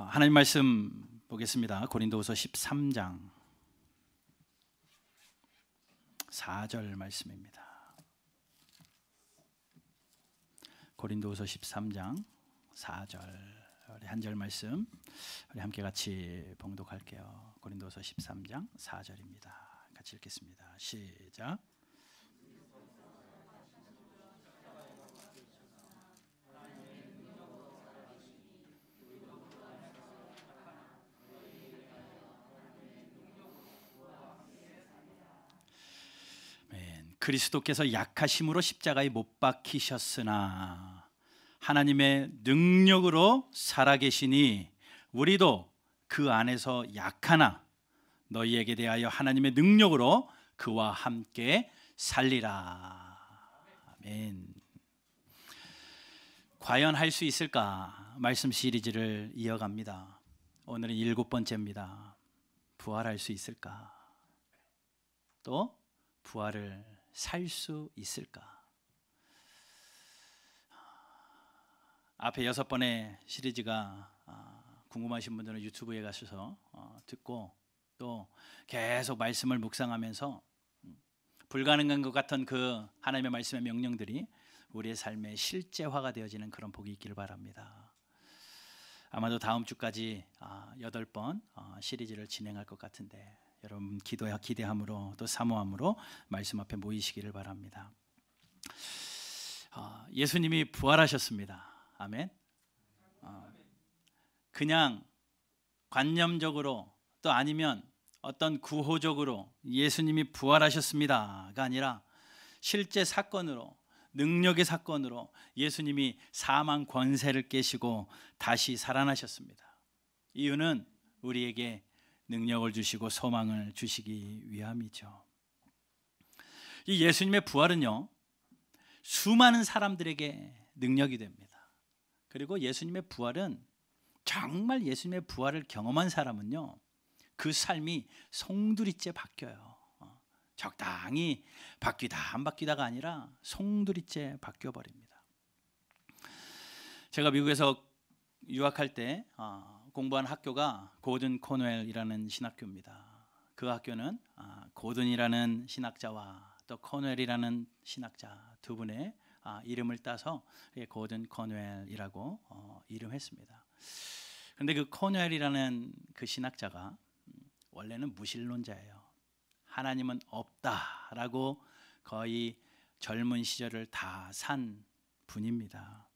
하나님 말씀 보겠습니다. 고린도후서 13장 4절 말씀입니다. 고린도후서 13장 4절 우리 한 절 말씀 우리 함께 같이 봉독할게요. 고린도후서 13장 4절입니다. 같이 읽겠습니다. 시작. 그리스도께서 약하심으로 십자가에 못 박히셨으나 하나님의 능력으로 살아계시니 우리도 그 안에서 약하나 너희에게 대하여 하나님의 능력으로 그와 함께 살리라. 아멘. 과연 할 수 있을까? 말씀 시리즈를 이어갑니다. 오늘은 7번째입니다. 부활할 수 있을까? 또 부활을 살 수 있을까? 앞에 6번의 시리즈가 궁금하신 분들은 유튜브에 가셔서 듣고 또 계속 말씀을 묵상하면서 불가능한 것 같은 그 하나님의 말씀의 명령들이 우리의 삶의 실제화가 되어지는 그런 복이 있기를 바랍니다. 아마도 다음 주까지 8번 시리즈를 진행할 것 같은데 여러분 기대함으로 또 사모함으로 말씀 앞에 모이시기를 바랍니다. 예수님이 부활하셨습니다. 아멘. 그냥 관념적으로 또 아니면 어떤 구호적으로 예수님이 부활하셨습니다가 아니라 실제 사건으로 능력의 사건으로 예수님이 사망 권세를 깨시고 다시 살아나셨습니다. 이유는 우리에게 능력을 주시고 소망을 주시기 위함이죠. 이 예수님의 부활은요, 수많은 사람들에게 능력이 됩니다. 그리고 예수님의 부활은 정말 예수님의 부활을 경험한 사람은요, 그 삶이 송두리째 바뀌어요. 적당히 바뀌다 안 바뀌다가 아니라 송두리째 바뀌어 버립니다. 제가 미국에서 유학할 때 공부한 학교가 고든 코넬이라는 신학교입니다. 그 학교는 고든이라는 신학자와 또 코넬이라는 신학자 두 분의 이름을 따서 고든 코넬이라고 이름했습니다. 그런데 그 코넬이라는 그 신학자가 원래는 무신론자예요. 하나님은 없다라고 거의 젊은 시절을 다 산 분입니다.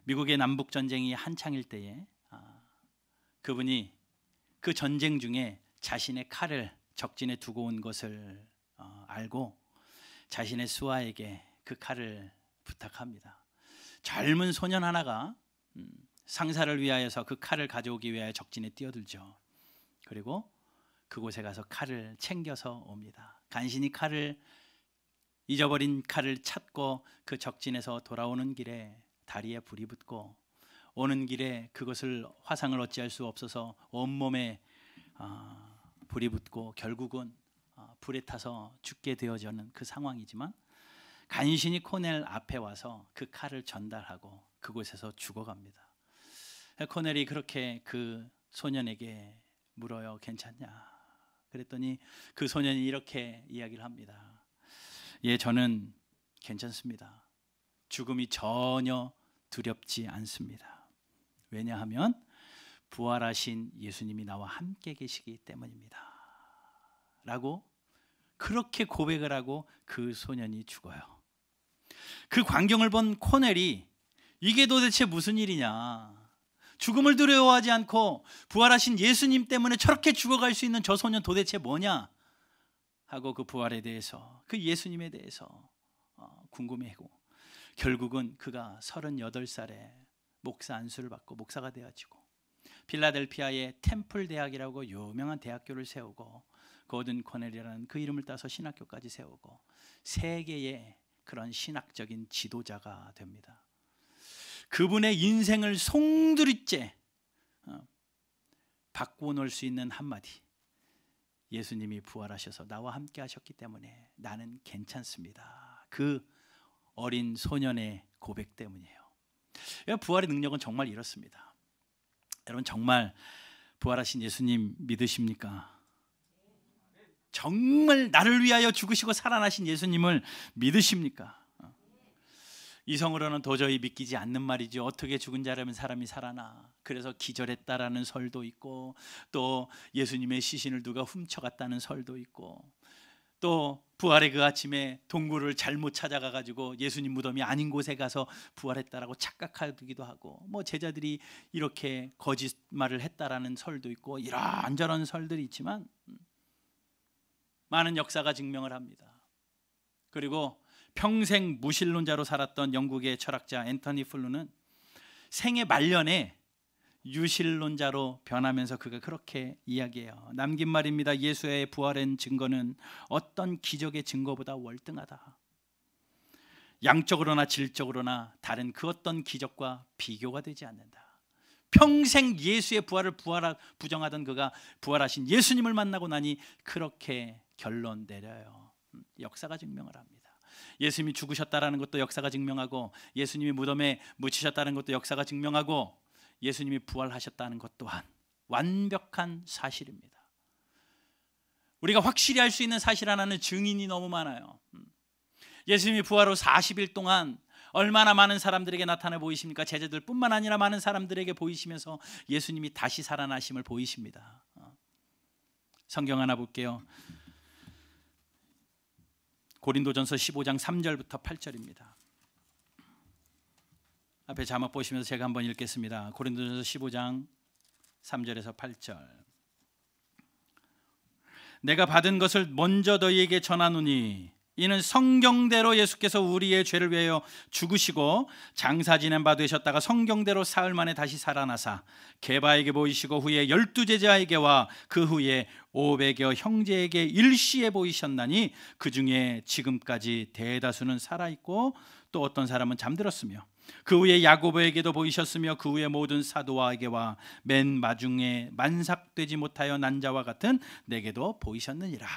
미국의 남북 전쟁이 한창일 때에 그분이 그 전쟁 중에 자신의 칼을 적진에 두고 온 것을 알고 자신의 수하에게 그 칼을 부탁합니다. 젊은 소년 하나가 상사를 위하여서 그 칼을 가져오기 위하여 적진에 뛰어들죠. 그리고 그곳에 가서 칼을 챙겨서 옵니다. 간신히 잊어버린 칼을 찾고 그 적진에서 돌아오는 길에 다리에 불이 붙고 오는 길에 그것을 화상을 어찌할 수 없어서 온몸에 불이 붙고 결국은 불에 타서 죽게 되어지는 그 상황이지만 간신히 코넬 앞에 와서 그 칼을 전달하고 그곳에서 죽어갑니다. 코넬이 그렇게 그 소년에게 물어요. 괜찮냐? 그랬더니 그 소년이 이렇게 이야기를 합니다. 예, 저는 괜찮습니다. 죽음이 전혀 두렵지 않습니다. 왜냐하면 부활하신 예수님이 나와 함께 계시기 때문입니다. 라고 그렇게 고백을 하고 그 소년이 죽어요. 그 광경을 본 코넬이 이게 도대체 무슨 일이냐? 죽음을 두려워하지 않고 부활하신 예수님 때문에 저렇게 죽어갈 수 있는 저 소년 도대체 뭐냐? 하고 그 부활에 대해서 그 예수님에 대해서 궁금해하고 결국은 그가 38살에 목사 안수를 받고 목사가 되어지고 필라델피아의 템플 대학이라고 유명한 대학교를 세우고 고든 코넬이라는 그 이름을 따서 신학교까지 세우고 세계의 그런 신학적인 지도자가 됩니다. 그분의 인생을 송두리째 바꾸어 놓을 수 있는 한마디, 예수님이 부활하셔서 나와 함께 하셨기 때문에 나는 괜찮습니다. 그 어린 소년의 고백 때문이에요. 부활의 능력은 정말 이렇습니다. 여러분 정말 부활하신 예수님 믿으십니까? 정말 나를 위하여 죽으시고 살아나신 예수님을 믿으십니까? 이성으로는 도저히 믿기지 않는 말이죠. 어떻게 죽은 자라면 사람이 살아나? 그래서 기절했다라는 설도 있고, 또 예수님의 시신을 누가 훔쳐갔다는 설도 있고, 또 부활의 그 아침에 동굴을 잘못 찾아가 가지고 예수님 무덤이 아닌 곳에 가서 부활했다라고 착각하기도 하고, 뭐 제자들이 이렇게 거짓말을 했다라는 설도 있고, 이런저런 설들이 있지만 많은 역사가 증명을 합니다. 그리고 평생 무신론자로 살았던 영국의 철학자 앤토니 플루는 생애 말년에 유신론자로 변하면서 그가 그렇게 이야기해요. 남긴 말입니다. 예수의 부활의 증거는 어떤 기적의 증거보다 월등하다. 양적으로나 질적으로나 다른 그 어떤 기적과 비교가 되지 않는다. 평생 예수의 부활을 부정하던 그가 부활하신 예수님을 만나고 나니 그렇게 결론 내려요. 역사가 증명을 합니다. 예수님이 죽으셨다라는 것도 역사가 증명하고, 예수님이 무덤에 묻히셨다는 것도 역사가 증명하고, 예수님이 부활하셨다는 것 또한 완벽한 사실입니다. 우리가 확실히 알 수 있는 사실 하나는 증인이 너무 많아요. 예수님이 부활 후 40일 동안 얼마나 많은 사람들에게 나타나 보이십니까? 제자들뿐만 아니라 많은 사람들에게 보이시면서 예수님이 다시 살아나심을 보이십니다. 성경 하나 볼게요. 고린도전서 15장 3절부터 8절입니다. 앞에 자막 보시면서 제가 한번 읽겠습니다. 고린도전서 15장 3절에서 8절. 내가 받은 것을 먼저 너희에게 전하노니 이는 성경대로 예수께서 우리의 죄를 위하여 죽으시고 장사 지낸 바 되셨다가 성경대로 사흘 만에 다시 살아나사 게바에게 보이시고 후에 12제자에게와 그 후에 500여 형제에게 일시에 보이셨나니 그 중에 지금까지 대다수는 살아있고 또 어떤 사람은 잠들었으며 그 후에 야고보에게도 보이셨으며 그 후에 모든 사도와에게와 맨 마중에 만삭되지 못하여 난 자와 같은 내게도 보이셨느니라.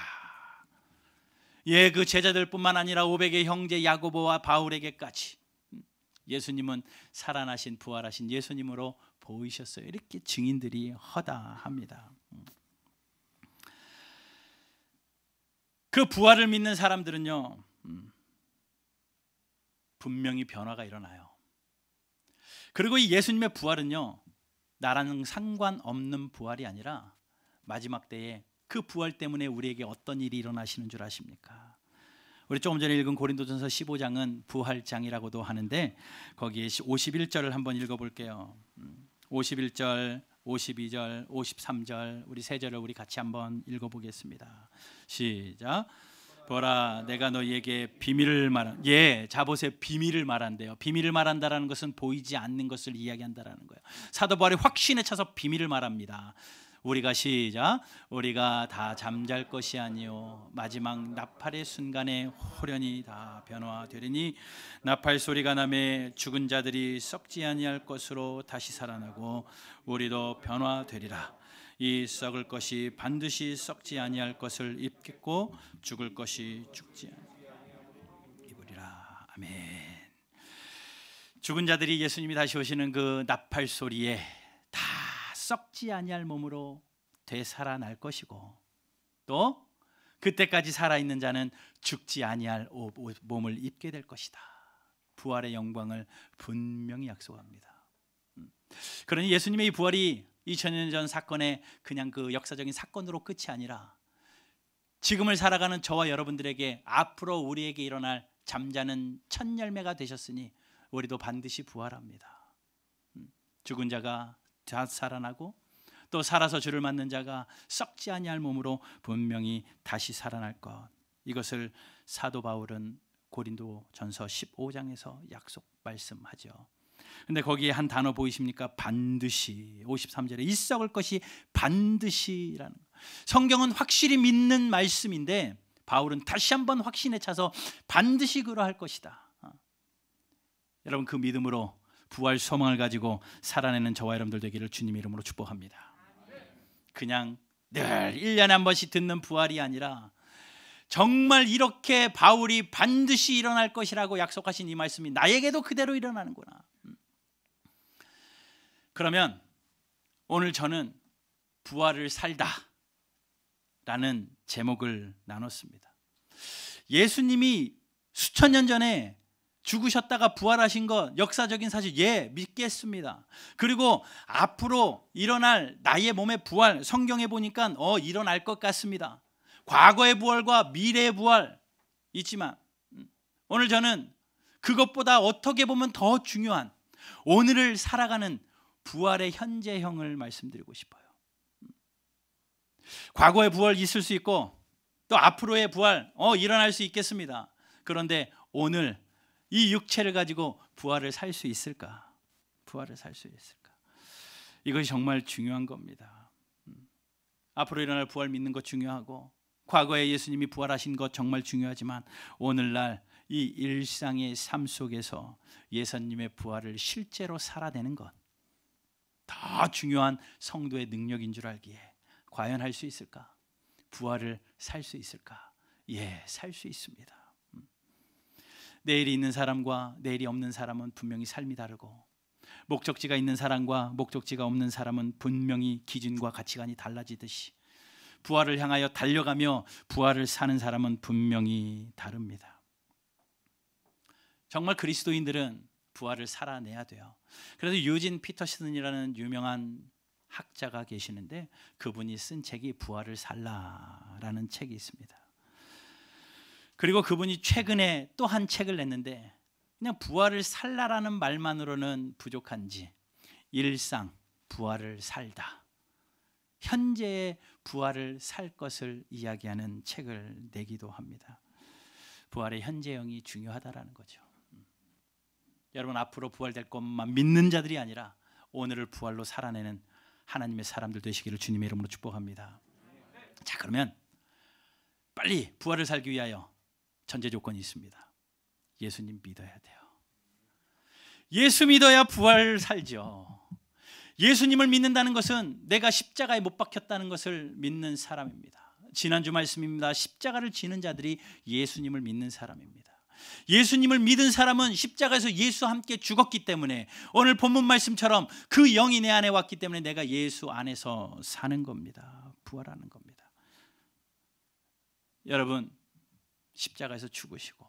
예, 그 제자들뿐만 아니라 500의 형제 야고보와 바울에게까지 예수님은 살아나신 부활하신 예수님으로 보이셨어요. 이렇게 증인들이 허다합니다. 그 부활을 믿는 사람들은요, 분명히 변화가 일어나요. 그리고 이 예수님의 부활은요, 나라는 상관없는 부활이 아니라 마지막 때에 그 부활 때문에 우리에게 어떤 일이 일어나시는 줄 아십니까? 우리 조금 전에 읽은 고린도전서 15장은 부활장이라고도 하는데 거기에 51절을 한번 읽어볼게요. 51절, 52절, 53절 우리 세 절을 우리 같이 한번 읽어보겠습니다. 시작. 보라, 내가 너희에게 비밀을 말한. 예, 자 보세요. 비밀을 말한대요. 비밀을 말한다라는 것은 보이지 않는 것을 이야기한다라는 거예요. 사도 바울이 확신에 차서 비밀을 말합니다. 우리가 시작. 우리가 다 잠잘 것이 아니요 마지막 나팔의 순간에 호련히 다 변화되리니 나팔 소리가 나매 죽은 자들이 썩지 아니할 것으로 다시 살아나고 우리도 변화되리라. 이 썩을 것이 반드시 썩지 아니할 것을 입겠고 죽을 것이 죽지 입으리라. 아멘. 죽은 자들이 예수님이 다시 오시는 그 나팔 소리에 다 썩지 아니할 몸으로 되살아날 것이고, 또 그때까지 살아있는 자는 죽지 아니할 몸을 입게 될 것이다. 부활의 영광을 분명히 약속합니다. 그러니 예수님의 이 부활이 2000년 전 사건의 그냥 그 역사적인 사건으로 끝이 아니라 지금을 살아가는 저와 여러분들에게 앞으로 우리에게 일어날 잠자는 첫 열매가 되셨으니 우리도 반드시 부활합니다. 죽은 자가 다 살아나고 또 살아서 주를 맞는 자가 썩지 아니할 몸으로 분명히 다시 살아날 것, 이것을 사도 바울은 고린도전서 15장에서 약속 말씀하죠. 근데 거기에 한 단어 보이십니까? 반드시. 53절에 이 썩을 것이 반드시라는 거. 성경은 확실히 믿는 말씀인데 바울은 다시 한번 확신에 차서 반드시 그러할 것이다. 여러분 그 믿음으로 부활 소망을 가지고 살아내는 저와 여러분들 되기를 주님 이름으로 축복합니다. 그냥 늘 1년에 한 번씩 듣는 부활이 아니라 정말 이렇게 바울이 반드시 일어날 것이라고 약속하신 이 말씀이 나에게도 그대로 일어나는구나. 그러면 오늘 저는 부활을 살다 라는 제목을 나눴습니다. 예수님이 수천 년 전에 죽으셨다가 부활하신 것 역사적인 사실, 믿겠습니다. 그리고 앞으로 일어날 나의 몸의 부활, 성경에 보니까 일어날 것 같습니다. 과거의 부활과 미래의 부활 있지만 오늘 저는 그것보다 어떻게 보면 더 중요한 오늘을 살아가는 부활의 현재형을 말씀드리고 싶어요. 과거의 부활 있을 수 있고 또 앞으로의 부활 일어날 수 있겠습니다. 그런데 오늘 이 육체를 가지고 부활을 살 수 있을까? 부활을 살 수 있을까? 이것이 정말 중요한 겁니다. 앞으로 일어날 부활 믿는 것 중요하고 과거에 예수님이 부활하신 것 정말 중요하지만 오늘날 이 일상의 삶 속에서 예수님의 부활을 실제로 살아내는 것 더 중요한 성도의 능력인 줄 알기에 과연 할 수 있을까? 부활을 살 수 있을까? 살 수 있습니다. 내일이 있는 사람과 내일이 없는 사람은 분명히 삶이 다르고 목적지가 있는 사람과 목적지가 없는 사람은 분명히 기준과 가치관이 달라지듯이 부활을 향하여 달려가며 부활을 사는 사람은 분명히 다릅니다. 정말 그리스도인들은 부활을 살아내야 돼요. 그래서 유진 피터슨이라는 유명한 학자가 계시는데 그분이 쓴 책이 부활을 살라라는 책이 있습니다. 그리고 그분이 최근에 또 한 책을 냈는데 그냥 부활을 살라라는 말만으로는 부족한지 일상 부활을 살다, 현재의 부활을 살 것을 이야기하는 책을 내기도 합니다. 부활의 현재형이 중요하다라는 거죠. 여러분, 앞으로 부활될 것만 믿는 자들이 아니라 오늘을 부활로 살아내는 하나님의 사람들 되시기를 주님의 이름으로 축복합니다. 자, 그러면 빨리 부활을 살기 위하여 전제 조건이 있습니다. 예수님 믿어야 돼요. 예수 믿어야 부활 살죠. 예수님을 믿는다는 것은 내가 십자가에 못 박혔다는 것을 믿는 사람입니다. 지난주 말씀입니다. 십자가를 지는 자들이 예수님을 믿는 사람입니다. 예수님을 믿은 사람은 십자가에서 예수와 함께 죽었기 때문에 오늘 본문 말씀처럼 그 영이 내 안에 왔기 때문에 내가 예수 안에서 사는 겁니다. 부활하는 겁니다. 여러분, 십자가에서 죽으시고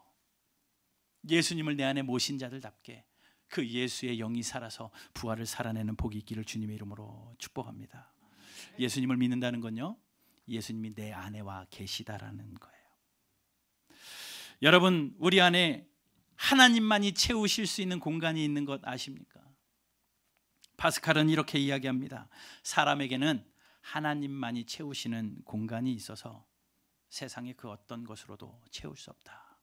예수님을 내 안에 모신 자들답게 그 예수의 영이 살아서 부활을 살아내는 복이 있기를 주님의 이름으로 축복합니다. 예수님을 믿는다는 건요, 예수님이 내 안에 와 계시다라는 거예요. 여러분, 우리 안에 하나님만이 채우실 수 있는 공간이 있는 것 아십니까? 파스칼은 이렇게 이야기합니다. 사람에게는 하나님만이 채우시는 공간이 있어서 세상의 그 어떤 것으로도 채울 수 없다.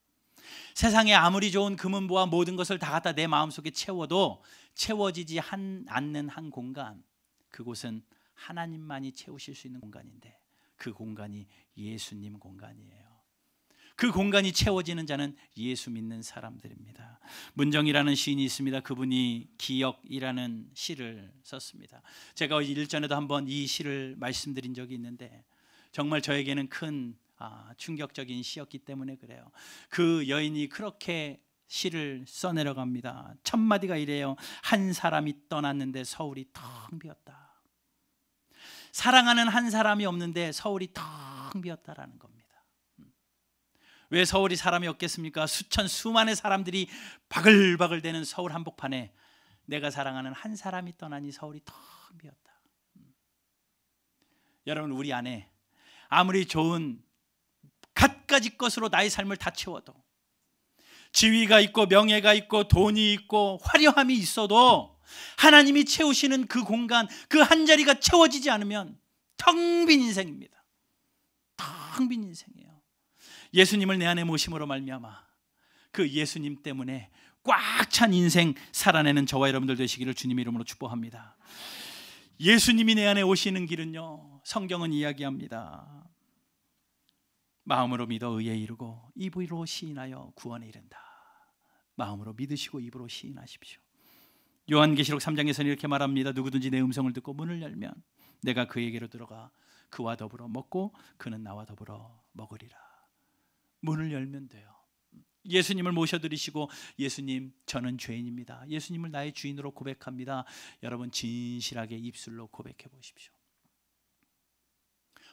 세상에 아무리 좋은 금은보화 모든 것을 다 갖다 내 마음속에 채워도 채워지지 않는 한 공간, 그곳은 하나님만이 채우실 수 있는 공간인데 그 공간이 예수님 공간이에요. 그 공간이 채워지는 자는 예수 믿는 사람들입니다. 문정이라는 시인이 있습니다. 그분이 기역이라는 시를 썼습니다. 제가 일전에도 한번 이 시를 말씀드린 적이 있는데 정말 저에게는 큰 충격적인 시였기 때문에 그래요. 그 여인이 그렇게 시를 써내려갑니다. 첫 마디가 이래요. 한 사람이 떠났는데 서울이 텅 비었다. 사랑하는 한 사람이 없는데 서울이 텅 비었다라는 겁니다. 왜 서울이 사람이 없겠습니까? 수많은 사람들이 바글바글 대는 서울 한복판에 내가 사랑하는 한 사람이 떠나니 서울이 텅 비었다. 여러분, 우리 안에 아무리 좋은 갖가지 것으로 나의 삶을 다 채워도, 지위가 있고 명예가 있고 돈이 있고 화려함이 있어도 하나님이 채우시는 그 공간, 그 한 자리가 채워지지 않으면 텅 빈 인생입니다. 텅 빈 인생이에요. 예수님을 내 안에 모심으로 말미암아 그 예수님 때문에 꽉 찬 인생 살아내는 저와 여러분들 되시기를 주님의 이름으로 축복합니다. 예수님이 내 안에 오시는 길은요, 성경은 이야기합니다. 마음으로 믿어 의에 이르고 입으로 시인하여 구원에 이른다. 마음으로 믿으시고 입으로 시인하십시오. 요한계시록 3장에서는 이렇게 말합니다. 누구든지 내 음성을 듣고 문을 열면 내가 그에게로 들어가 그와 더불어 먹고 그는 나와 더불어 먹으리라. 문을 열면 돼요. 예수님을 모셔드리시고 예수님 저는 죄인입니다, 예수님을 나의 주인으로 고백합니다. 여러분 진실하게 입술로 고백해 보십시오.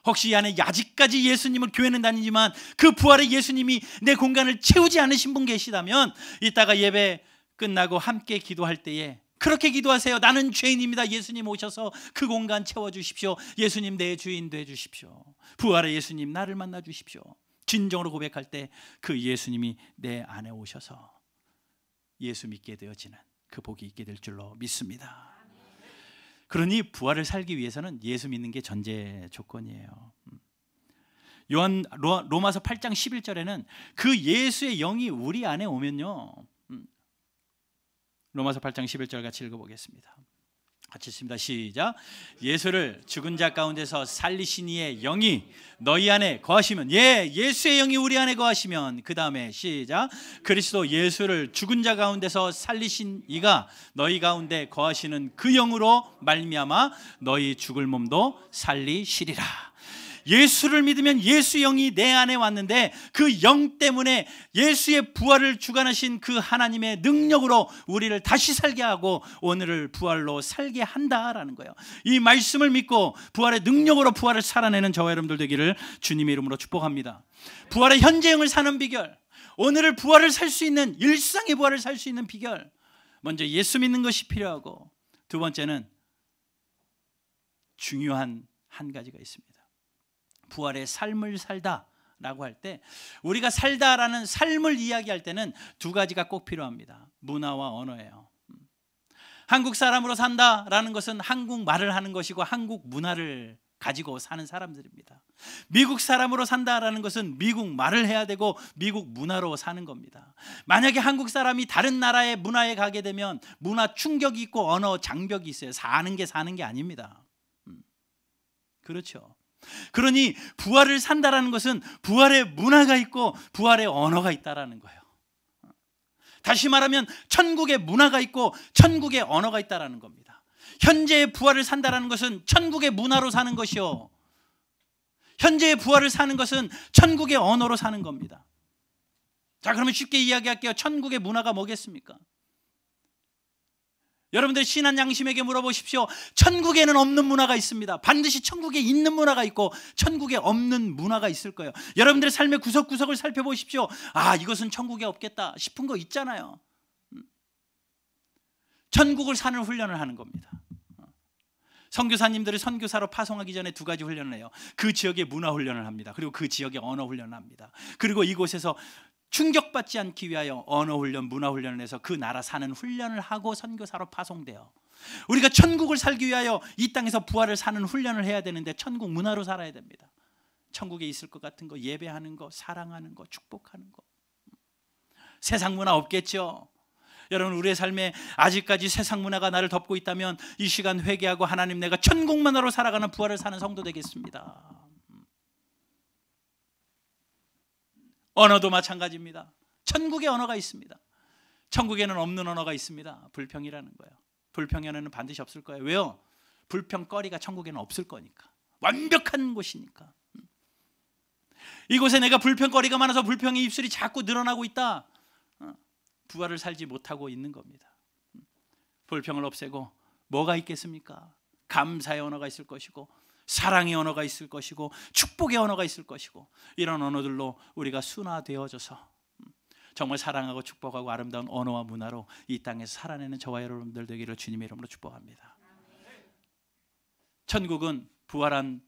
혹시 이 안에 아직까지 예수님을 교회는 다니지만 그 부활의 예수님이 내 공간을 채우지 않으신 분 계시다면 이따가 예배 끝나고 함께 기도할 때에 그렇게 기도하세요. 나는 죄인입니다, 예수님 오셔서 그 공간 채워주십시오. 예수님 내 주인 되주십시오. 부활의 예수님 나를 만나 주십시오. 진정으로 고백할 때 그 예수님이 내 안에 오셔서 예수 믿게 되어지는 그 복이 있게 될 줄로 믿습니다. 그러니 부활을 살기 위해서는 예수 믿는 게 전제 조건이에요. 로마서 8장 11절에는 그 예수의 영이 우리 안에 오면요, 로마서 8장 11절 같이 읽어보겠습니다. 같이 읽습니다. 시작. 예수를 죽은 자 가운데서 살리신 이의 영이 너희 안에 거하시면, 예수의 영이 우리 안에 거하시면, 그 다음에 시작. 그리스도 예수를 죽은 자 가운데서 살리신 이가 너희 가운데 거하시는 그 영으로 말미암아 너희 죽을 몸도 살리시리라. 예수를 믿으면 예수 영이 내 안에 왔는데 그 영 때문에 예수의 부활을 주관하신 그 하나님의 능력으로 우리를 다시 살게 하고 오늘을 부활로 살게 한다라는 거예요. 이 말씀을 믿고 부활의 능력으로 부활을 살아내는 저와 여러분들 되기를 주님의 이름으로 축복합니다. 부활의 현재형을 사는 비결, 오늘을 부활을 살 수 있는, 일상의 부활을 살 수 있는 비결, 먼저 예수 믿는 것이 필요하고, 두 번째는 중요한 한 가지가 있습니다. 부활의 삶을 살다라고 할 때, 우리가 살다라는 삶을 이야기할 때는 두 가지가 꼭 필요합니다. 문화와 언어예요. 한국 사람으로 산다라는 것은 한국 말을 하는 것이고 한국 문화를 가지고 사는 사람들입니다. 미국 사람으로 산다라는 것은 미국 말을 해야 되고 미국 문화로 사는 겁니다. 만약에 한국 사람이 다른 나라의 문화에 가게 되면 문화 충격이 있고 언어 장벽이 있어요. 사는 게 아닙니다. 그렇죠. 그러니 부활을 산다라는 것은 부활의 문화가 있고 부활의 언어가 있다라는 거예요. 다시 말하면 천국의 문화가 있고 천국의 언어가 있다라는 겁니다. 현재의 부활을 산다라는 것은 천국의 문화로 사는 것이요, 현재의 부활을 사는 것은 천국의 언어로 사는 겁니다. 자, 그러면 쉽게 이야기할게요. 천국의 문화가 뭐겠습니까? 여러분들 신한 양심에게 물어보십시오. 천국에는 없는 문화가 있습니다. 반드시 천국에 있는 문화가 있고 천국에 없는 문화가 있을 거예요. 여러분들의 삶의 구석구석을 살펴보십시오. 아, 이것은 천국에 없겠다 싶은 거 있잖아요. 천국을 사는 훈련을 하는 겁니다. 선교사님들이 선교사로 파송하기 전에 두 가지 훈련을 해요. 그 지역의 문화 훈련을 합니다. 그리고 그 지역의 언어 훈련을 합니다. 그리고 이곳에서 충격받지 않기 위하여 언어 훈련, 문화 훈련을 해서 그 나라 사는 훈련을 하고 선교사로 파송돼요. 우리가 천국을 살기 위하여 이 땅에서 부활을 사는 훈련을 해야 되는데 천국 문화로 살아야 됩니다. 천국에 있을 것 같은 거, 예배하는 거, 사랑하는 거, 축복하는 거. 세상 문화 없겠죠. 여러분, 우리의 삶에 아직까지 세상 문화가 나를 덮고 있다면 이 시간 회개하고 하나님, 내가 천국 문화로 살아가는 부활을 사는 성도 되겠습니다. 언어도 마찬가지입니다. 천국의 언어가 있습니다. 천국에는 없는 언어가 있습니다. 불평이라는 거예요. 불평의 언어는 반드시 없을 거예요. 왜요? 불평거리가 천국에는 없을 거니까. 완벽한 곳이니까. 이곳에 내가 불평거리가 많아서 불평의 입술이 자꾸 늘어나고 있다, 부활을 살지 못하고 있는 겁니다. 불평을 없애고 뭐가 있겠습니까? 감사의 언어가 있을 것이고 사랑의 언어가 있을 것이고 축복의 언어가 있을 것이고, 이런 언어들로 우리가 순화되어져서 정말 사랑하고 축복하고 아름다운 언어와 문화로 이 땅에서 살아내는 저와 여러분들 되기를 주님의 이름으로 축복합니다. 천국은 부활한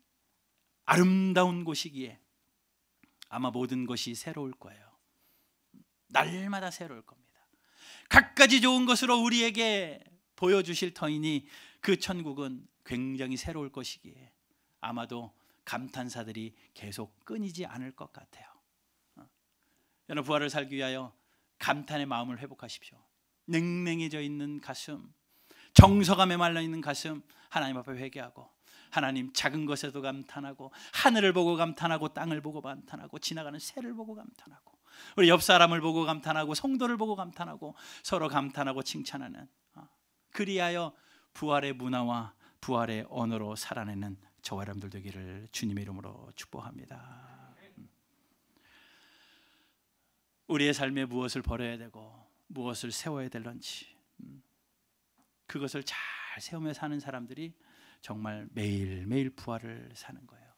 아름다운 곳이기에 아마 모든 것이 새로울 거예요. 날마다 새로울 겁니다. 갖가지 좋은 것으로 우리에게 보여주실 터이니 그 천국은 굉장히 새로울 것이기에 아마도 감탄사들이 계속 끊이지 않을 것 같아요. 여러분, 부활을 살기 위하여 감탄의 마음을 회복하십시오. 냉랭해져 있는 가슴, 정서감에 말라 있는 가슴, 하나님 앞에 회개하고, 하나님, 작은 것에도 감탄하고, 하늘을 보고 감탄하고, 땅을 보고 감탄하고, 지나가는 새를 보고 감탄하고, 우리 옆 사람을 보고 감탄하고, 성도를 보고 감탄하고, 서로 감탄하고 칭찬하는, 그리하여 부활의 문화와 부활의 언어로 살아내는 저와 여러분들 되기를 주님의 이름으로 축복합니다. 우리의 삶에 무엇을 버려야 되고 무엇을 세워야 될런지 그것을 잘 세우며 사는 사람들이 정말 매일매일 부활을 사는 거예요.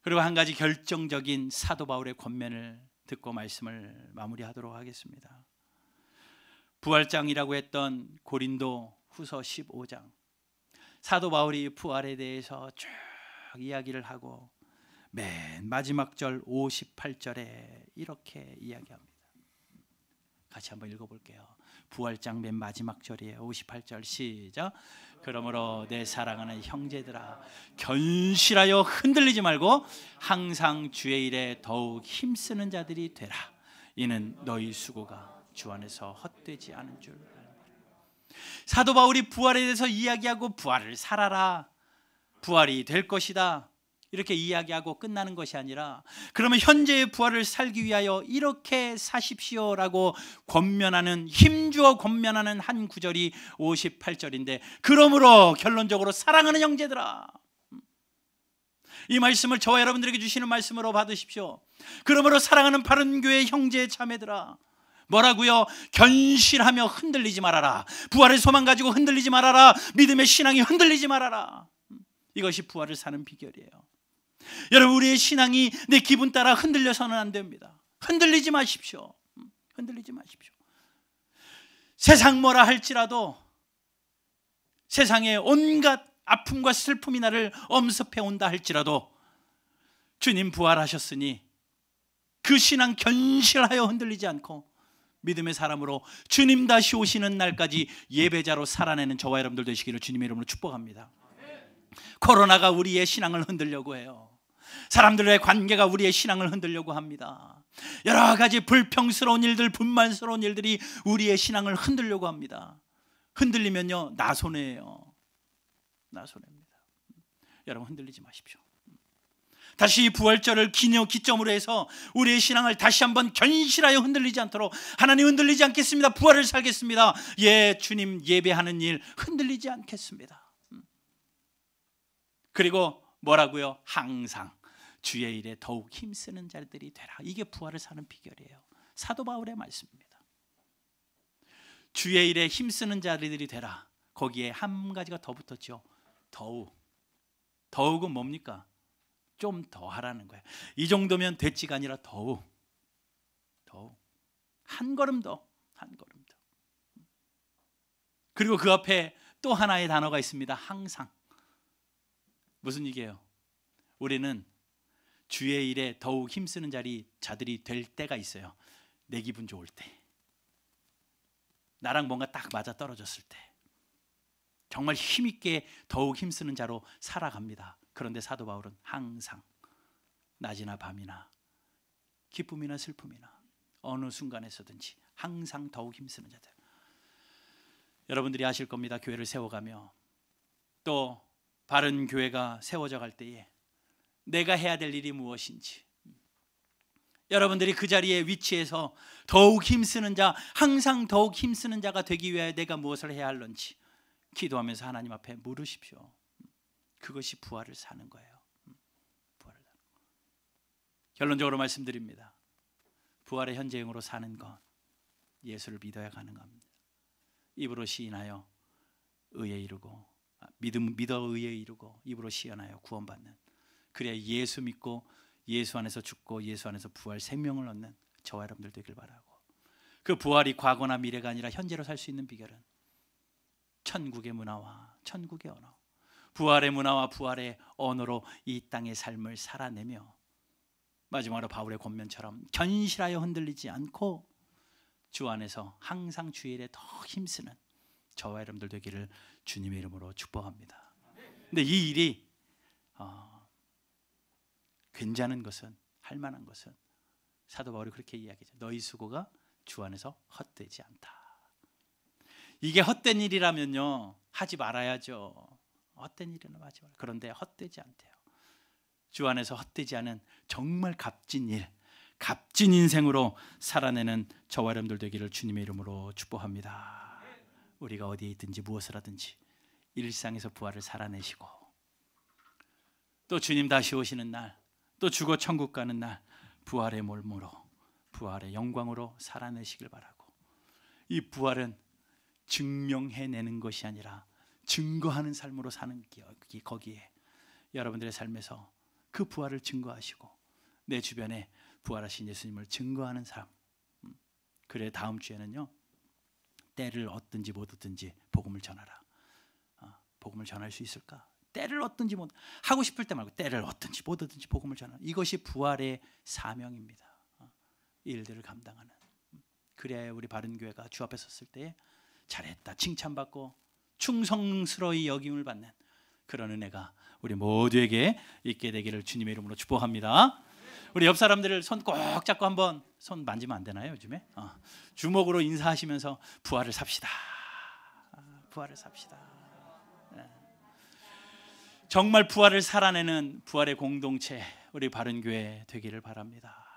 그리고 한 가지 결정적인 사도 바울의 권면을 듣고 말씀을 마무리하도록 하겠습니다. 부활장이라고 했던 고린도 후서 15장, 사도 바울이 부활에 대해서 쭉 이야기를 하고 맨 마지막 절 58절에 이렇게 이야기합니다. 같이 한번 읽어볼게요. 부활장 맨 마지막 절이에요. 58절 시작. 그러므로 내 사랑하는 형제들아, 견실하여 흔들리지 말고 항상 주의 일에 더욱 힘쓰는 자들이 되라. 이는 너희 수고가 주 안에서 헛되지 않은 줄 알미라. 사도 바울이 부활에 대해서 이야기하고 부활을 살아라, 부활이 될 것이다, 이렇게 이야기하고 끝나는 것이 아니라 그러면 현재의 부활을 살기 위하여 이렇게 사십시오라고 권면하는, 힘주어 권면하는 한 구절이 58절인데, 그러므로 결론적으로 사랑하는 형제들아, 이 말씀을 저와 여러분들에게 주시는 말씀으로 받으십시오. 그러므로 사랑하는 바른교회 형제 자매들아, 뭐라고요? 견실하며 흔들리지 말아라. 부활의 소망 가지고 흔들리지 말아라. 믿음의 신앙이 흔들리지 말아라. 이것이 부활을 사는 비결이에요. 여러분, 우리의 신앙이 내 기분 따라 흔들려서는 안 됩니다. 흔들리지 마십시오. 흔들리지 마십시오. 세상 뭐라 할지라도, 세상에 온갖 아픔과 슬픔이 나를 엄습해 온다 할지라도 주님 부활하셨으니 그 신앙 견실하여 흔들리지 않고 믿음의 사람으로 주님 다시 오시는 날까지 예배자로 살아내는 저와 여러분들 되시기를 주님의 이름으로 축복합니다. 코로나가 우리의 신앙을 흔들려고 해요. 사람들의 관계가 우리의 신앙을 흔들려고 합니다. 여러 가지 불평스러운 일들, 분만스러운 일들이 우리의 신앙을 흔들려고 합니다. 흔들리면요, 나 손해예요. 나 손해입니다. 여러분, 흔들리지 마십시오. 다시 이 부활절을 기점으로 해서 우리의 신앙을 다시 한번 견실하여 흔들리지 않도록, 하나님 흔들리지 않겠습니다, 부활을 살겠습니다, 예, 주님 예배하는 일 흔들리지 않겠습니다. 그리고 뭐라고요? 항상 주의 일에 더욱 힘쓰는 자들이 되라. 이게 부활을 사는 비결이에요. 사도 바울의 말씀입니다. 주의 일에 힘쓰는 자들이 되라. 거기에 한 가지가 더 붙었죠. 더욱은 뭡니까? 좀 더 하라는 거예요. 이 정도면 됐지가 아니라 더욱 한 걸음 더. 그리고 그 앞에 또 하나의 단어가 있습니다. 항상. 무슨 얘기예요? 우리는 주의 일에 더욱 힘쓰는 자들이 될 때가 있어요. 내 기분 좋을 때, 나랑 뭔가 딱 맞아 떨어졌을 때, 정말 힘있게 더욱 힘쓰는 자로 살아갑니다. 그런데 사도 바울은 항상, 낮이나 밤이나 기쁨이나 슬픔이나 어느 순간에서든지 항상 더욱 힘쓰는 자들. 여러분들이 아실 겁니다. 교회를 세워가며 또 바른 교회가 세워져 갈 때에 내가 해야 될 일이 무엇인지, 여러분들이 그 자리에 위치해서 더욱 힘쓰는 자, 항상 더욱 힘쓰는 자가 되기 위하여 내가 무엇을 해야 할런지 기도하면서 하나님 앞에 물으십시오. 그것이 부활을 사는 거예요. 부활을 사는 거. 결론적으로 말씀드립니다. 부활의 현재형으로 사는 것, 예수를 믿어야 가능합니다. 입으로 시인하여 의에 이르고, 믿어 의에 이르고 입으로 시인하여 구원받는, 그래야 예수 믿고 예수 안에서 죽고 예수 안에서 부활 생명을 얻는 저와 여러분들 되길 바라고, 그 부활이 과거나 미래가 아니라 현재로 살 수 있는 비결은 천국의 문화와 천국의 언어, 부활의 문화와 부활의 언어로 이 땅의 삶을 살아내며 마지막으로 바울의 권면처럼 견실하여 흔들리지 않고 주 안에서 항상 주의 일에 더 힘쓰는 저와 여러분들 되기를 주님의 이름으로 축복합니다. 근데 이 일이 괜찮은 것은, 할 만한 것은 사도 바울이 그렇게 이야기하죠. 너희 수고가 주 안에서 헛되지 않다. 이게 헛된 일이라면요, 하지 말아야죠. 헛된 일은 하지 말아요. 그런데 헛되지 않대요. 주 안에서 헛되지 않은 정말 값진 일, 값진 인생으로 살아내는 저와 여러분들 되기를 주님의 이름으로 축복합니다. 우리가 어디에 있든지 무엇을 하든지 일상에서 부활을 살아내시고, 또 주님 다시 오시는 날, 또 죽어 천국 가는 날 부활의 몰모로 부활의 영광으로 살아내시길 바라고, 이 부활은 증명해내는 것이 아니라 증거하는 삶으로 사는 거기에 여러분들의 삶에서 그 부활을 증거하시고 내 주변에 부활하신 예수님을 증거하는 삶. 그래 다음 주에는요, 때를 얻든지 못 얻든지 복음을 전하라. 복음을 전할 수 있을까? 때를 얻든지 못, 하고 싶을 때 말고 때를 얻든지 못 얻든지 복음을 전하라. 이것이 부활의 사명입니다. 이 일들을 감당하는. 그래야 우리 바른교회가 주 앞에 섰을 때 잘했다 칭찬받고 충성스러이 여김을 받는 그런 은혜가 우리 모두에게 있게 되기를 주님의 이름으로 축복합니다. 우리 옆 사람들을 손 꼭 잡고 한번, 손 만지면 안 되나요 요즘에? 주먹으로 인사하시면서 부활을 삽시다. 부활을 삽시다. 정말 부활을 살아내는 부활의 공동체 우리 바른교회 되기를 바랍니다.